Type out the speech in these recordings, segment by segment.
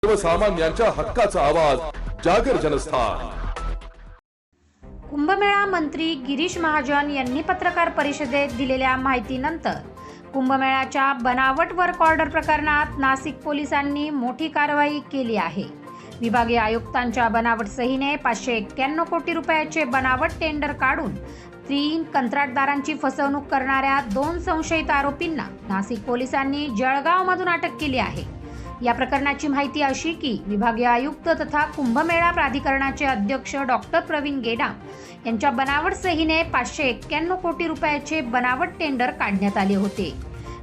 सर्वसामान्यांच्या हक्काचा आवाज जागर जनस्थान। कुंभमेळा मंत्री गिरीश महाजन यांनी पत्रकार परिषदेत दिलेल्या माहितीनंतर कुंभमेळ्याच्या बनावट वर्क ऑर्डर प्रकरणात नाशिक पोलिसांनी मोठी कारवाई केली आहे। विभागीय आयुक्तांच्या बनावट सहीने 591 कोटी रुपयाचे बनावट टेंडर काढून 3 कंत्राटदारांची फसवणूक करणाऱ्या 2 संशयित आरोपींना नाशिक पोलिसांनी जळगावमधून अटक केली आहे। या प्रकरणाची माहिती अशी की विभागीय आयुक्त तथा कुंभमेळा प्राधिकरणाचे अध्यक्ष डॉक्टर प्रवीण गेडाम यांच्या बनावट सहीने 591 कोटी रुपयाचे बनावट टेंडर काढण्यात आले होते।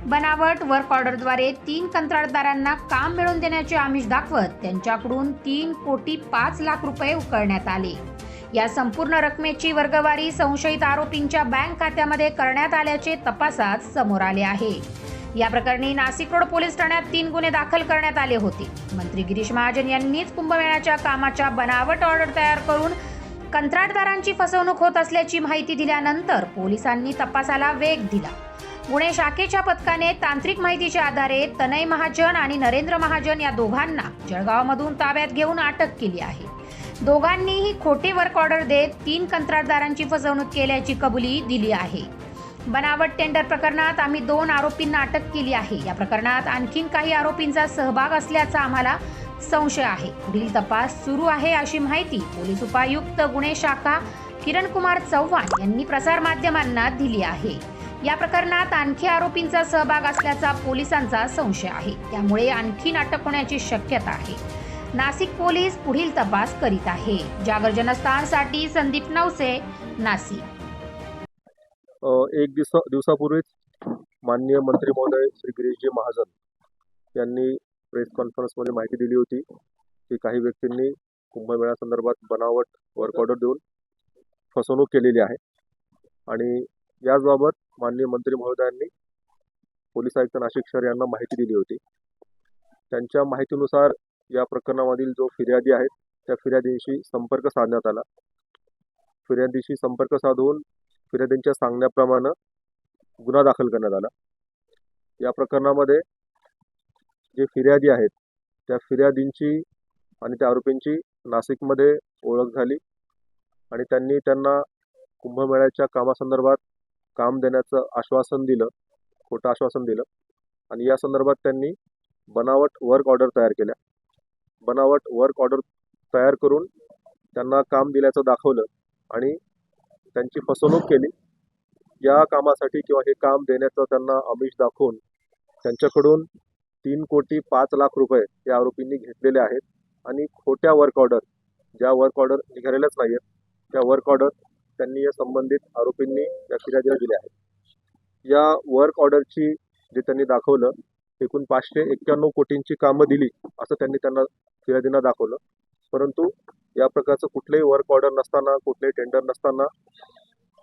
बनावट वर्क ऑर्डरद्वारे 3 कंत्राटदारांना काम मिळवून देण्याचे आमिष दाखवत त्यांच्याकडून 3 कोटी 5 लाख रुपये उकळण्यात आले। या संपूर्ण रकमेची वर्गवारी संशयित आरोपींच्या बँक खात्यामध्ये करण्यात आल्याचे तपासात समोर आले आहे। या प्रकरणी नाशिक रोड पोलीस ठाण्यात 3 गुन्हे दाखल करण्यात आले होते। मंत्री गिरीश महाजन यांनीच कुंभमेळ्याच्या कामाच्या बनावट ऑर्डर तयार करून कंत्राटदारांची फसवणूक होत असल्याची माहिती दिल्यानंतर पोलिसांनी तपासाला वेग दिला। गुन्हे शाखेच्या पथकाने तांत्रिक माहितीच्या आधारे तनय महाजन आणि नरेंद्र महाजन या दोघांना जळगावमधून ताब्यात घेऊन अटक केली आहे। दोघांनीही खोटे वर्क ऑर्डर देत 3 कंत्राटदारांची फसवणूक केल्याची कबुली दिली आहे। बनावट टेंडर प्रकरणात आम्ही 2 आरोपींना अटक केली आहे। या प्रकरणात आणखीन काही आरोपींचा सहभाग असल्याचा आम्हाला संशय आहे। पुढील तपास सुरू आहे अशी माहिती पोलीस उपायुक्त गुन्हे शाखा किरण कुमार चव्हाण यांनी प्रसारमाध्यमांना दिली आहे। या प्रकरणात आणखी आरोपींचा सहभाग असल्याचा पोलिसांचा संशय आहे, त्यामुळे आणखीन अटक होण्याची शक्यता आहे। नाशिक पोलीस पुढील तपास करीत आहे। जागर जनस्थानसाठी संदीप नवसे, नाशिक। एक दिवसापूर्वीच माननीय मंत्री महोदय श्री गिरीशजी महाजन यांनी प्रेस कॉन्फरन्समध्ये माहिती दिली होती की काही व्यक्तींनी कुंभमेळा संदर्भात बनावट वर्क ऑर्डर देऊन फसवणूक केलेली आहे आणि याचबाबत माननीय मंत्री महोदयांनी पोलीस आयुक्त नाशिक शहर यांना माहिती दिली होती। त्यांच्या माहितीनुसार या प्रकरणामधील जो फिर्यादी आहेत त्या फिर्यादींशी संपर्क साधण्यात आला। फिर्यादीशी संपर्क साधून फिर्यादींच्या सांगण्याप्रमाणे गुन्हा दाखल करण्यात आला। या प्रकरणामध्ये जे फिर्यादी आहेत त्या फिर्यादींची आणि त्या आरोपींची नाशिकमध्ये ओळख झाली आणि त्यांनी त्यांना कुंभमेळ्याच्या कामासंदर्भात काम देण्याचं आश्वासन दिलं, खोटं आश्वासन दिलं आणि या संदर्भात त्यांनी बनावट वर्क ऑर्डर तयार केल्या। बनावट वर्क ऑर्डर तयार करून त्यांना काम दिल्याचं दाखवलं आणि त्यांची फसवणूक केली। या कामासाठी किंवा हे काम देण्याचं त्यांना आमिष दाखवून त्यांच्याकडून 3 कोटी 5 लाख रुपये या आरोपींनी घेतलेले आहेत आणि खोट्या वर्क ऑर्डर, ज्या वर्क ऑर्डर निघालेल्याच नाही आहेत त्या वर्क ऑर्डर त्यांनी या संबंधित आरोपींनी या फिर्यादीला दिल्या आहेत। या वर्क ऑर्डरची जे त्यांनी दाखवलं एकूण 591 कोटींची कामं दिली असं त्यांना फिर्यादींना दाखवलं, परंतु या प्रकारचं कुठलेही वर्क ऑर्डर नसताना, कुठलेही टेंडर नसताना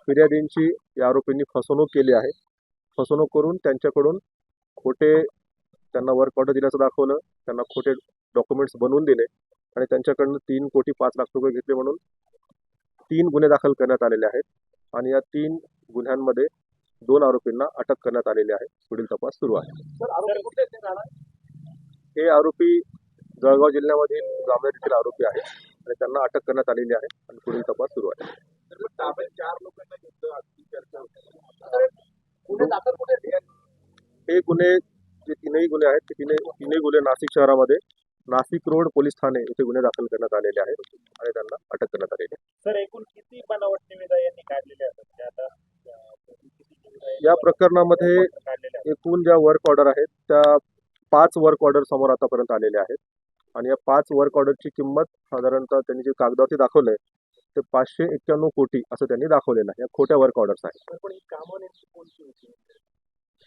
फिर्यादींची या आरोपींनी फसवणूक केली आहे। फसवणूक करून त्यांच्याकडून खोटे त्यांना वर्क ऑर्डर दिल्याचं दाखवलं, त्यांना खोटे डॉक्युमेंट्स बनवून दिले आणि त्यांच्याकडून 3 कोटी 5 लाख रुपये घेतले म्हणून 3 गुन्हे दाखल करण्यात आलेले आहेत आणि या 3 गुन्ह्यांमध्ये 2 आरोपींना अटक करण्यात आलेली आहे। पुढील तपास सुरू आहे। हे आरोपी जळगाव जिल्ह्यामधील जामनेर येथील आरोपी आहेत आणि त्यांना अटक करण्यात आलेली आहे आणि पुढील तपास सुरू आहे। हे गुन्हे जे 3ही गुन्हे आहेत ते तीनही गुन्हे नाशिक शहरामध्ये नाशिक रोड पोलीस ठाणे येथे गुन्हे दाखल करण्यात आलेले आहेत आणि त्यांना अटक करण्यात आलेली आहे। सर, एकूण किती बनावट निविदा यांनी काढलेल्या आहेत? या प्रकरणामध्ये एकूण ज्या वर्क ऑर्डर आहेत त्या 5 वर्क ऑर्डर समोर आतापर्यंत आलेले आहेत आणि या 5 वर्क ऑर्डरची किंमत साधारणतः त्यांनी जे कागदावरती दाखवलंय ते 591 कोटी असं त्यांनी दाखवलेलं आहे। या खोट्या वर्क ऑर्डर्स आहेत।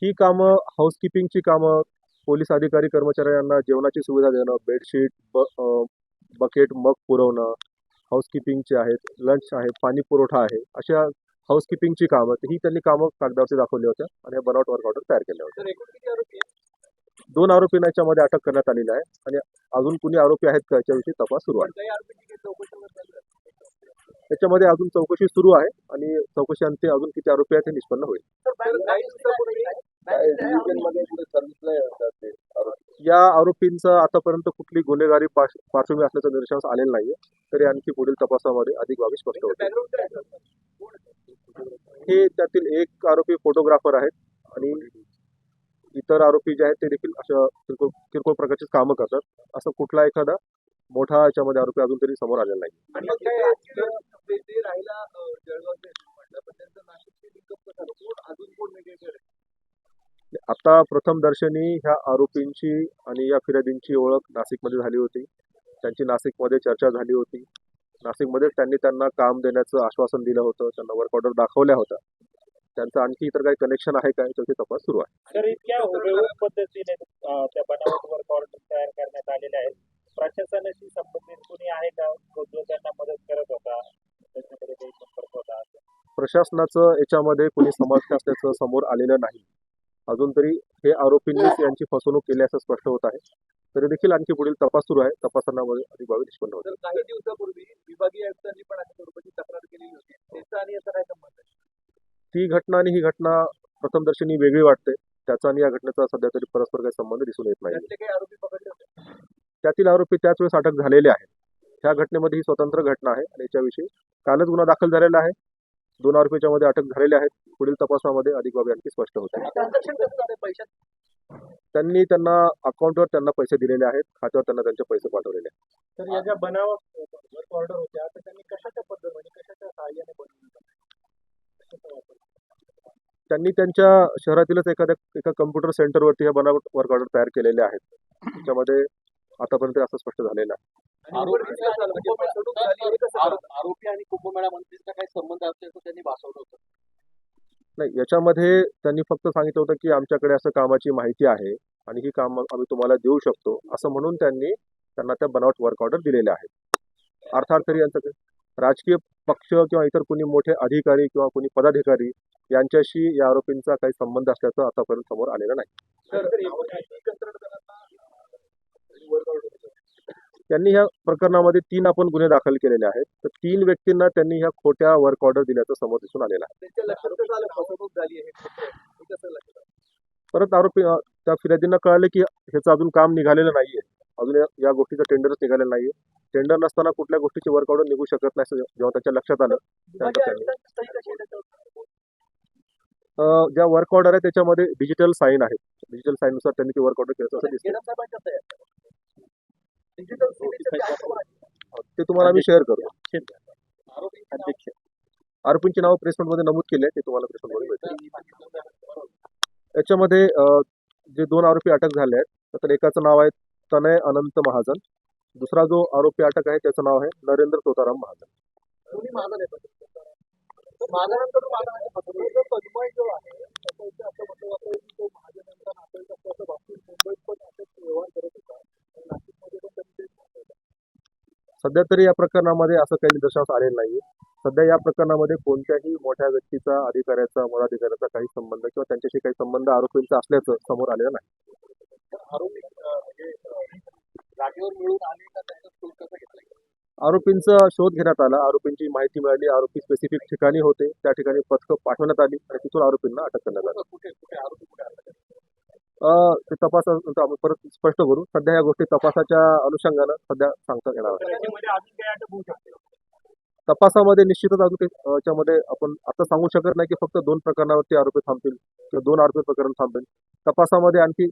ही कामं हाऊसकीपिंगची कामं, पोलीस अधिकारी कर्मचाऱ्यांना जेवणाची सुविधा देणं, बेडशीट, बकेट, मग पुरवणं, हाऊसकीपिंगचे आहेत, लंच आहे, पाणी पुरवठा आहे, अशा हाऊसकीपिंगची कामं ही त्यांनी कामं कागदावरती दाखवली होत्या आणि या बनावट वर्क ऑर्डर तयार केल्या होत्या। 2 आरोपींना याच्यामध्ये अटक करण्यात आलेली आहे आणि अजून कुणी आरोपी आहेत का याच्याविषयी तपास सुरू आहे। त्याच्यामध्ये अजून चौकशी सुरू आहे आणि चौकशी अंती अजून किती आरोपी आहेत हे निष्पन्न होईल। या आरोपींचा आतापर्यंत कुठली गुन्हेगारी पार्श्वभूमी असल्याचं निदर्शनास आलेलं नाहीये, तरी आणखी पुढील तपासामध्ये अधिक बाबी स्पष्ट होतील. हे त्यातील एक आरोपी फोटोग्राफर आहेत आणि इतर आरोपी जे आहेत ते देखील अशा किरकोळ प्रकारची कामं करतात. असं कुठला एखादा मोठा याच्यामध्ये आरोपी अजून तरी समोर आलेला नाही. आता प्रथम दर्शनी ह्या आरोपींची आणि या फिर्यादींची ओळख नाशिकमध्ये झाली होती. त्यांची नाशिकमध्ये चर्चा झाली होती. नाशिकमध्येच त्यांनी त्यांना काम देण्याचं आश्वासन दिलं होतं. त्यांना वर्क ऑर्डर दाखवल्या होत्या. त्यांचं आणखी इतर काही कनेक्शन आहे काय त्याची तपास सुरू आहे. तर इतक्या हुबेहूब पद्धतीने त्या बनावट वर्क ऑर्डर तयार करण्यात आलेल्या आहेत. प्रशासनाशी संबंधित कोणी आहे का जो त्यांना मदत करत होता, त्याच्याकडे काही संपर्क होता? प्रशासनाचं याच्यामध्ये कोणी समाविष्ट असल्याचं समोर आलेलं नाही. अजून तरी हे आरोपींनीच यांची फसवणूक केली असं स्पष्ट होत आहे. तरी देखील आणखी पुढील तपास सुरू आहे. तपासामध्ये अधिक बाबी निष्पन्न होतील. काही दिवसापूर्वी विभागीय आयुक्तांनी पण अशा स्वरूपाची तक्रार केलेली होती. त्याचा आणि याचा काय संबंध आहे? ती घटना आणि ही घटना प्रथमदर्शनी वेगळी वाटते. त्याचा आणि या घटनेचा सध्या तरी परस्पर काही संबंध दिसून येत नाही. त्यातले काही आरोपी पकडले होते? त्यातील आरोपी त्याच वेळेस अटक झालेले आहेत. ह्या घटनेमध्ये ही स्वतंत्र घटना आहे आणि याच्याविषयी कालच गुन्हा दाखल झालेला आहे. 2 आरोपीच्या मध्ये अटक झालेले आहेत. पुढील तपासामध्ये अधिक बाबी आणखी स्पष्ट होतील. ट्रान्झॅक्शन कसं झालं पैशात? त्यांनी त्यांना अकाउंटवर त्यांना पैसे दिलेले आहेत. खात्यावर त्यांना त्यांचे पैसे पाठवलेले आहेत. तर या ज्या बनावट वर्क ऑर्डर होत्या तर त्यांनी कशाच्या पद्धतीने कशाच्या सहाय्याने बनवल्या? त्यांनी त्यांच्या शहरातीलच एका कम्प्युटर सेंटरवरती हे बनावट वर्क ऑर्डर तयार केलेले आहेत. त्याच्यामध्ये आतापर्यंत असं स्पष्ट झालेलं आहे. आरोपी आणि कुंभमेळा मंत्रीचा काही संबंध असल्याचं त्यांनी भासवलं होतं. नाही, याच्यामध्ये त्यांनी फक्त सांगितलं होतं की आमच्याकडे असं कामाची माहिती आहे आणि ही काम आम्ही तुम्हाला देऊ शकतो असं म्हणून त्यांना त्या बनावट वर्क ऑर्डर दिलेल्या आहेत. अर्थात तरी यांचं राजकीय पक्ष किंवा इतर कोणी मोठे अधिकारी किंवा कोणी पदाधिकारी यांच्याशी या आरोपींचा काही संबंध असल्याचं आतापर्यंत समोर आलेलं नाही. त्यांनी ह्या प्रकरणामध्ये 3 आपण गुन्हे दाखल केलेले आहेत. तर 3 व्यक्तींना त्यांनी ह्या खोट्या वर्क ऑर्डर दिल्याचं समोर दिसून आलेलं आहे. त्याच्या लक्षात कसं आलं फसवणूक झाली आहे? हे कसं लक्षात आलं? परत आरोपी त्या फिर्यादींना कळाले की ह्याचं अजून काम निघालेलं नाहीये. अजून या गोष्टीचं टेंडरच निघालेलं नाहीये. टेंडर नसताना कुठल्या गोष्टीची वर्क ऑर्डर निघू शकत नाही असं जेव्हा त्याच्या लक्षात आलं त्यानंतर त्यांनी ज्या वर्क ऑर्डर आहे त्याच्यामध्ये डिजिटल साईन आहे. डिजिटल साईननुसार त्यांनी ती वर्क ऑर्डर केलं असं दिसतं. ते तुम्हाला आम्ही शेअर करू. आरोपींची नावं प्रेसमेंटमध्ये नमूद केली आहे. ते तुम्हाला प्रेसमेंटमध्ये भेटतील. याच्यामध्ये जे 2 आरोपी अटक झाले आहेत तर एकाचं नाव आहे तनय अनंत महाजन. दुसरा जो आरोपी अटक आहे त्याचं नाव आहे नरेंद्र तोताराम महाजन. सध्या तरी या प्रकरणामध्ये असं काही निदर्शनास आलेलं नाहीये. सध्या या प्रकरणामध्ये कोणत्याही मोठ्या व्यक्तीचा, अधिकाऱ्याचा, मुळाधिकाऱ्याचा काही संबंध किंवा त्यांच्याशी काही संबंध आरोपींचा असल्याचं समोर आलेलं नाही. आरोपी जागेवर मिळून आले का त्याचा शोध कसा घेतला? आरोपींचा शोध घेण्यात आला. आरोपींची माहिती मिळाली. आरोपी स्पेसिफिक ठिकाणी होते. त्या ठिकाणी पथकं पाठवण्यात आली आणि तिथून आरोपींना अटक करण्यात आली. कुठे आरोपी कुठे आले? ते तपासानंतर आपण परत स्पष्ट करू. सध्या या गोष्टी तपासाच्या अनुषंगानं सध्या सांगता येणार आहे. त्याच्यामध्ये अजून काही अटक होऊ शकते? तपासामध्ये निश्चितच अजून काही याच्यामध्ये आपण आता सांगू शकत नाही की फक्त 2 प्रकरणावरती आरोपी थांबतील किंवा 2 आरोपी प्रकरण थांबेल. तपासामध्ये आणखी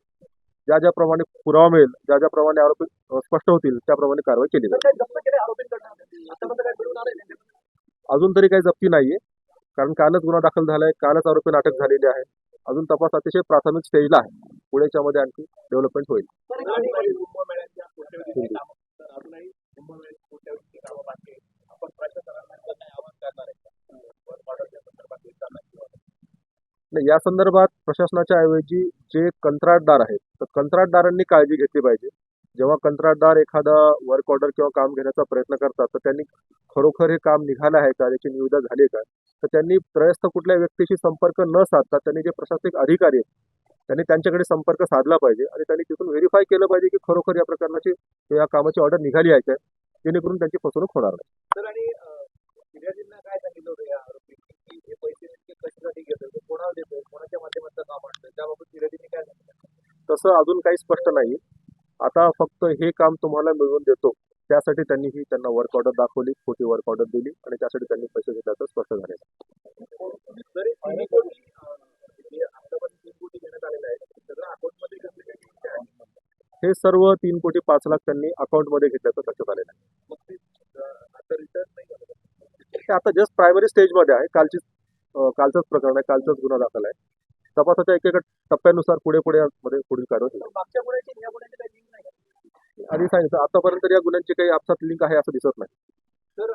ज्याप्रमाणे पुरावा मिळेल, ज्याप्रमाणे आरोपी स्पष्ट होतील त्याप्रमाणे कारवाई केली जाईल. अजून तरी काही जप्ती नाहीये, कारण कालच गुन्हा दाखल झालाय. कालच आरोपींना अटक झालेली आहे. अजून तपास अतिशय प्राथमिक स्टेजला आहे. पुढे याच्यामध्ये आणखी डेव्हलपमेंट होईल. नाही, या संदर्भात प्रशासनाच्या ऐवजी जे कंत्राटदार आहेत तर कंत्राटदारांनी काळजी घेतली पाहिजे. जेव्हा कंत्राटदार एखादा वर्क ऑर्डर किंवा काम घेण्याचा प्रयत्न करतात तर त्यांनी खरोखर हे काम निघालं आहे का, याची निविदा झाली का, तर त्यांनी त्रयस्थ कुठल्या व्यक्तीशी संपर्क न साधता त्यांनी जे प्रशासनिक अधिकारी आहेत त्यांनी त्यांच्याकडे संपर्क साधला पाहिजे आणि त्यांनी तिथून व्हेरीफाय केलं पाहिजे की खरोखर या प्रकरणाची या कामाची ऑर्डर निघाली आहे का, जेणेकरून त्यांची फसवणूक होणार नाही. सर, आणि फिर्यादींना काय सांगितलं होतं या आरोपींनी की हे पैसे कशासाठी घेतोय, कोणाला देतोय, कोणाच्या माध्यमातून काम आणतोय, त्याबाबत फिर्यादींनी काय सांगितलं? तसं अजून काही स्पष्ट नाही. आता फक्त हे काम तुम्हाला मिळवून देतो त्यासाठी त्यांना वर्क ऑर्डर दाखवली, खोटी वर्क ऑर्डर दिली आणि त्यासाठी त्यांनी पैसे घेतल्याचं स्पष्ट झालेलं आहे. जरी 3 कोटी जे आतापर्यंत 3 कोटी देण्यात आलेलं आहे सगळं अकाउंटमध्ये घेतलेले आहे. हे सर्व 3 कोटी 5 लाख त्यांनी अकाउंटमध्ये घेतल्याचं लक्षात आलेलं आहे. मग ते आता रिटर्न नाही झालं. ते आता जस्ट प्रायमरी स्टेजमध्ये आहे. कालचंच प्रकरण आहे, कालचाच गुन्हा दाखल आहे. तपासाच्या एकेका टप्प्यानुसार पुढे पुढील कारवाई होईल. मागच्या गुन्ह्याची या गुन्ह्याची काही लिंक नाही. आधी सांगितलं आतापर्यंत या गुन्ह्यांची काही आपसात लिंक आहे असं दिसत नाही. तर